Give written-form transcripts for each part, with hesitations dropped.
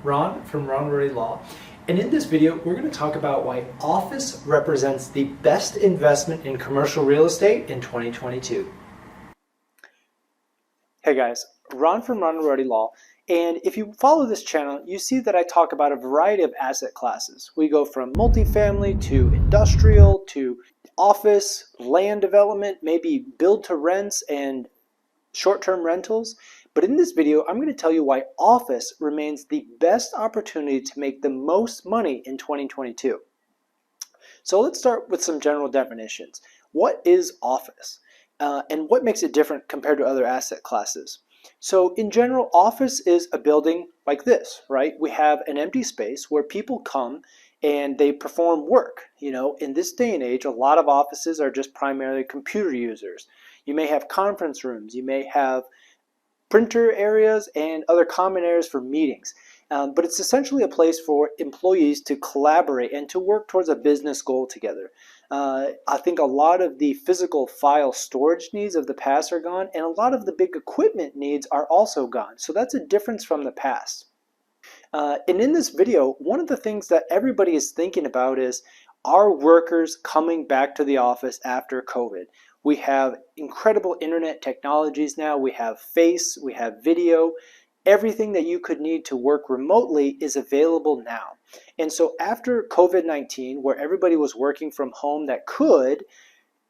Ron from Ronald Law, and in this video we're going to talk about why office represents the best investment in commercial real estate in 2022. Hey guys, Ron from Ronald Law, and if you follow this channel you see that I talk about a variety of asset classes. We go from multifamily to industrial to office, land development, maybe build to rents and short-term rentals. But in this video, I'm going to tell you why office remains the best opportunity to make the most money in 2022. So let's start with some general definitions. What is office? And what makes it different compared to other asset classes? So in general, office is a building like this, right? We have an empty space where people come and they perform work. You know, in this day and age, a lot of offices are just primarily computer users. You may have conference rooms, you may have printer areas and other common areas for meetings. But it's essentially a place for employees to collaborate and to work towards a business goal together. I think a lot of the physical file storage needs of the past are gone, and a lot of the big equipment needs are also gone. So that's a difference from the past. And in this video, one of the things that everybody is thinking about is, are workers coming back to the office after COVID? We have incredible internet technologies now. We have face, we have video. Everything that you could need to work remotely is available now. And so after COVID-19, where everybody was working from home that could,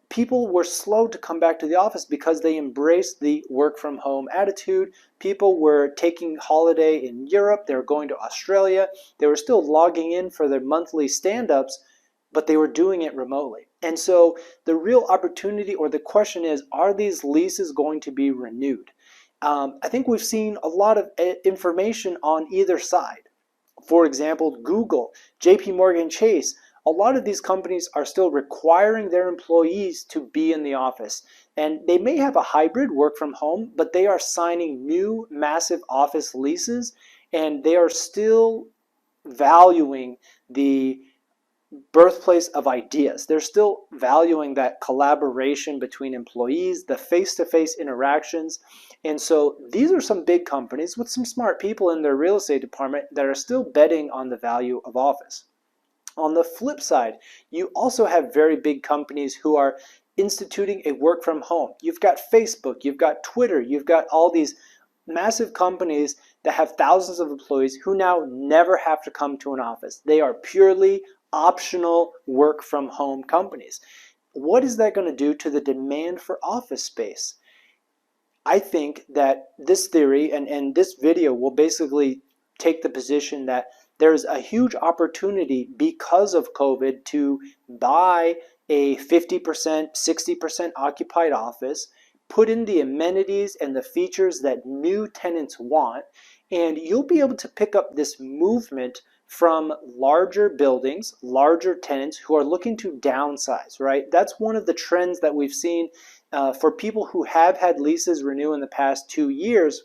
people were slow to come back to the office because they embraced the work from home attitude. People were taking holiday in Europe. They were going to Australia. They were still logging in for their monthly stand-ups, but they were doing it remotely. And so the real opportunity, or the question is, are these leases going to be renewed? I think we've seen a lot of information on either side. For example, Google, JP Morgan Chase, a lot of these companies are still requiring their employees to be in the office. And they may have a hybrid work from home, but they are signing new massive office leases, and they are still valuing the birthplace of ideas. They're still valuing that collaboration between employees, the face-to-face interactions. And so these are some big companies with some smart people in their real estate department that are still betting on the value of office. On the flip side, you also have very big companies who are instituting a work from home. You've got Facebook, you've got Twitter, you've got all these massive companies that have thousands of employees who now never have to come to an office. They are purely optional work from home companies. What is that going to do to the demand for office space? I think that this theory and this video will basically take the position that there's a huge opportunity because of COVID to buy a 50%, 60% occupied office, put in the amenities and the features that new tenants want, and you'll be able to pick up this movement from larger buildings, larger tenants who are looking to downsize, right? That's one of the trends that we've seen for people who have had leases renew in the past 2 years.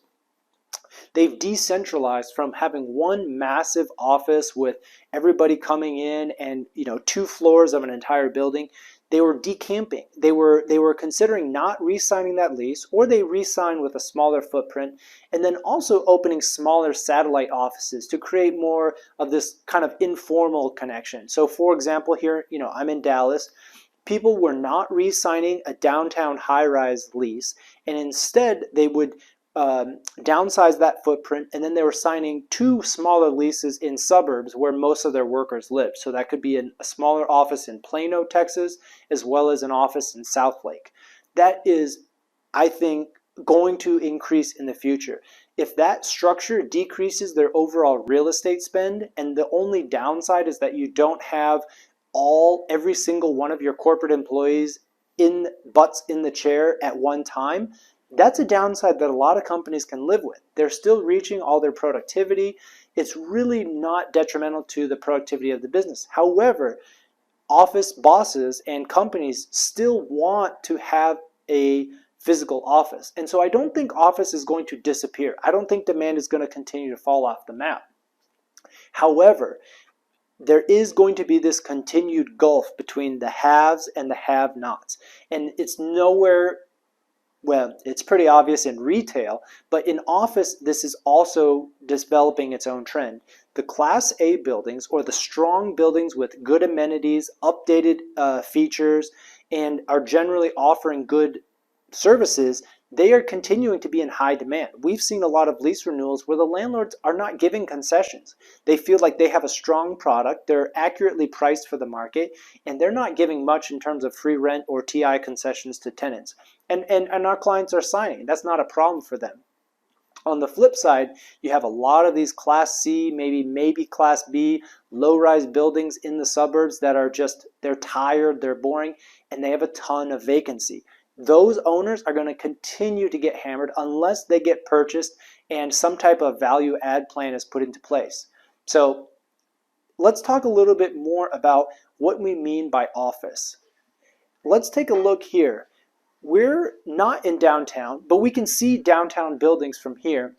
They've decentralized from having one massive office with everybody coming in and 2 floors of an entire building. They were decamping. They were considering not re-signing that lease, or they re-signed with a smaller footprint, and then also opening smaller satellite offices to create more of this kind of informal connection. So for example, here, I'm in Dallas. People were not re-signing a downtown high-rise lease, and instead they would downsize that footprint, and then they were signing 2 smaller leases in suburbs where most of their workers live. So that could be a smaller office in Plano, Texas, as well as an office in Southlake. That is, I think, going to increase in the future. If that structure decreases their overall real estate spend, and the only downside is that you don't have every single one of your corporate employees butts in the chair at one time, that's a downside that a lot of companies can live with. They're still reaching all their productivity. It's really not detrimental to the productivity of the business. However, office bosses and companies still want to have a physical office. And so I don't think office is going to disappear. I don't think demand is going to continue to fall off the map. However, there is going to be this continued gulf between the haves and the have-nots. And it's nowhere Well, it's pretty obvious in retail, but in office, this is also developing its own trend. The Class A buildings, or the strong buildings with good amenities, updated features, and are generally offering good services, they are continuing to be in high demand. We've seen a lot of lease renewals where the landlords are not giving concessions. They feel like they have a strong product, they're accurately priced for the market, and they're not giving much in terms of free rent or TI concessions to tenants. And our clients are signing. That's not a problem for them. On the flip side, you have a lot of these Class C, maybe Class B, low-rise buildings in the suburbs that are just, they're tired, they're boring, and they have a ton of vacancy. Those owners are going to continue to get hammered unless they get purchased and some type of value add plan is put into place. So let's talk a little bit more about what we mean by office. Let's take a look here. We're not in downtown, but we can see downtown buildings from here.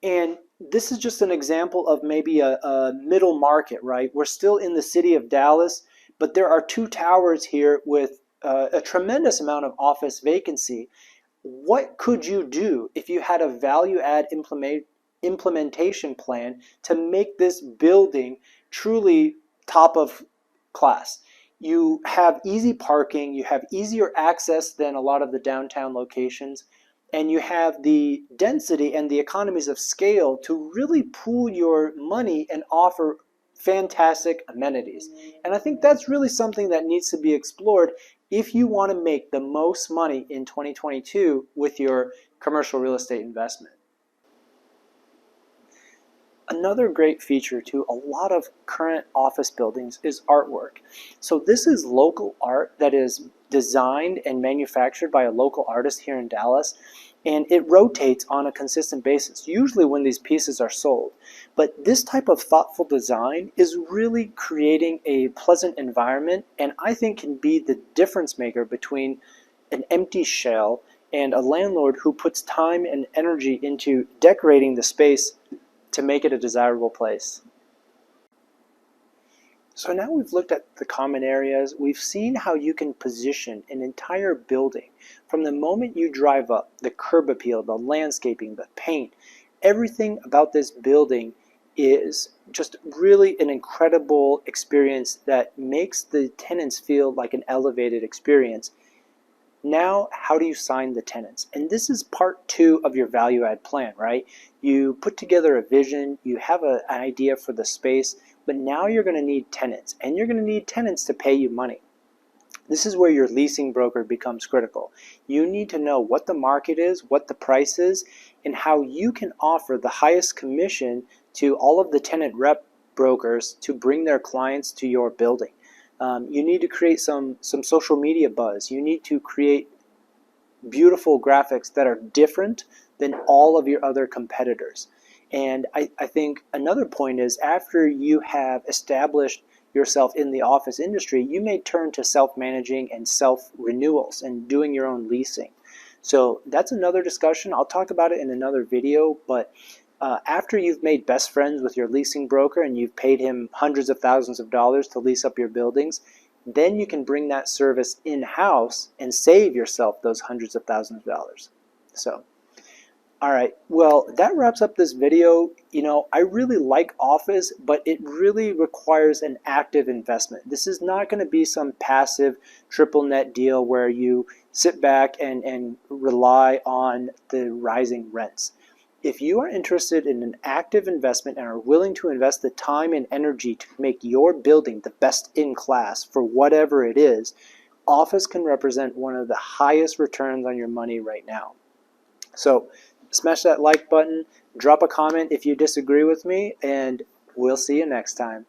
And this is just an example of maybe a middle market, right? We're still in the city of Dallas, but there are two towers here with a tremendous amount of office vacancy. What could you do if you had a value add implementation plan to make this building truly top of class? You have easy parking, you have easier access than a lot of the downtown locations, and you have the density and the economies of scale to really pool your money and offer fantastic amenities. And I think that's really something that needs to be explored if you want to make the most money in 2022 with your commercial real estate investment. Another great feature to a lot of current office buildings is artwork. So this is local art that is designed and manufactured by a local artist here in Dallas, and it rotates on a consistent basis, usually when these pieces are sold. But this type of thoughtful design is really creating a pleasant environment, and I think can be the difference maker between an empty shell and a landlord who puts time and energy into decorating the space to make it a desirable place. So now we've looked at the common areas, we've seen how you can position an entire building from the moment you drive up, the curb appeal, the landscaping, the paint, everything about this building is just really an incredible experience that makes the tenants feel like an elevated experience. Now, how do you sign the tenants? And this is part 2 of your value add plan, right? You put together a vision, you have an idea for the space, but now you're going to need tenants, and you're going to need tenants to pay you money. This is where your leasing broker becomes critical. You need to know what the market is, what the price is, and how you can offer the highest commission to all of the tenant rep brokers to bring their clients to your building. You need to create some social media buzz. You need to create beautiful graphics that are different than all of your other competitors. And I think another point is, after you have established yourself in the office industry, you may turn to self-managing and self-renewals and doing your own leasing. So that's another discussion. I'll talk about it in another video, but after you've made best friends with your leasing broker and you've paid him hundreds of thousands of dollars to lease up your buildings, then you can bring that service in-house and save yourself those hundreds of thousands of dollars. So, all right, well, that wraps up this video. You know, I really like office, but it really requires an active investment. This is not going to be some passive triple net deal where you sit back and rely on the rising rents. If you are interested in an active investment and are willing to invest the time and energy to make your building the best in class for whatever it is, office can represent one of the highest returns on your money right now. So smash that like button, drop a comment if you disagree with me, and we'll see you next time.